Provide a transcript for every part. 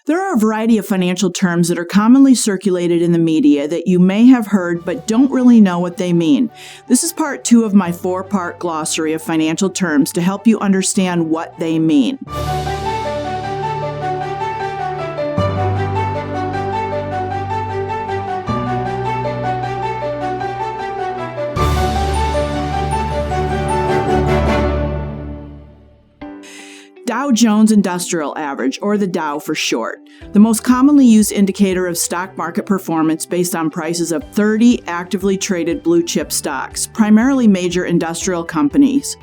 There are a variety of financial terms that are commonly circulated in the media that you may have heard but don't really know what they mean. This is part 2 of my 4-part glossary of financial terms to help you understand what they mean. Dow Jones Industrial Average, or the Dow for short, the most commonly used indicator of stock market performance based on prices of 30 actively traded blue-chip stocks, primarily major industrial companies.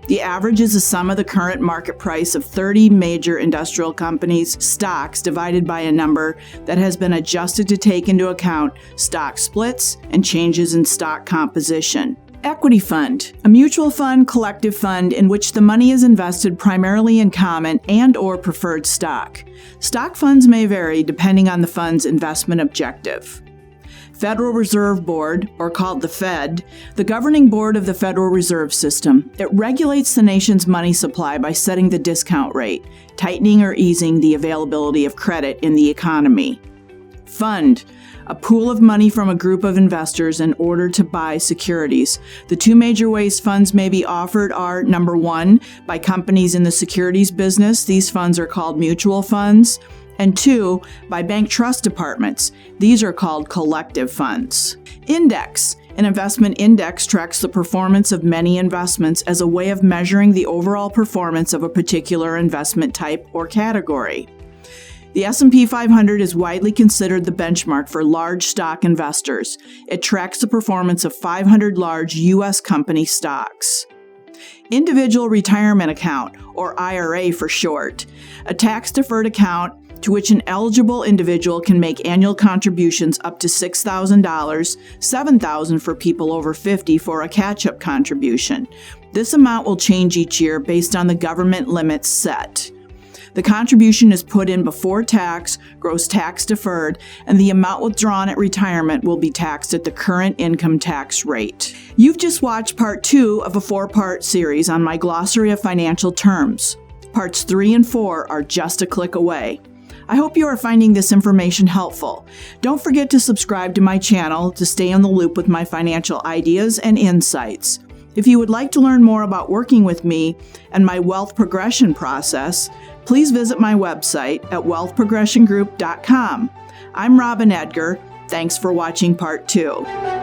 The average is the sum of the current market price of 30 major industrial companies' stocks divided by a number that has been adjusted to take into account stock splits and changes in stock composition. Equity fund, a mutual fund, collective fund in which the money is invested primarily in common and/or preferred stock. Stock funds may vary depending on the fund's investment objective. Federal Reserve Board, or called the Fed, the governing board of the Federal Reserve System. It regulates the nation's money supply by setting the discount rate, tightening or easing the availability of credit in the economy. Fund, a pool of money from a group of investors in order to buy securities. The 2 major ways funds may be offered are, number 1, by companies in the securities business. These funds are called mutual funds. And 2, by bank trust departments. These are called collective funds. Index. An investment index tracks the performance of many investments as a way of measuring the overall performance of a particular investment type or category. The S&P 500 is widely considered the benchmark for large stock investors. It tracks the performance of 500 large U.S. company stocks. Individual Retirement Account, or IRA for short, a tax-deferred account to which an eligible individual can make annual contributions up to $6,000, $7,000 for people over 50 for a catch-up contribution. This amount will change each year based on the government limits set. The contribution is put in before tax, gross tax deferred, and the amount withdrawn at retirement will be taxed at the current income tax rate. You've just watched part 2 of a 4-part series on my glossary of financial terms. Parts 3 and 4 are just a click away. I hope you are finding this information helpful. Don't forget to subscribe to my channel to stay in the loop with my financial ideas and insights. If you would like to learn more about working with me and my wealth progression process, please visit my website at wealthprogressiongroup.com. I'm Robin Edgar. Thanks for watching part 2.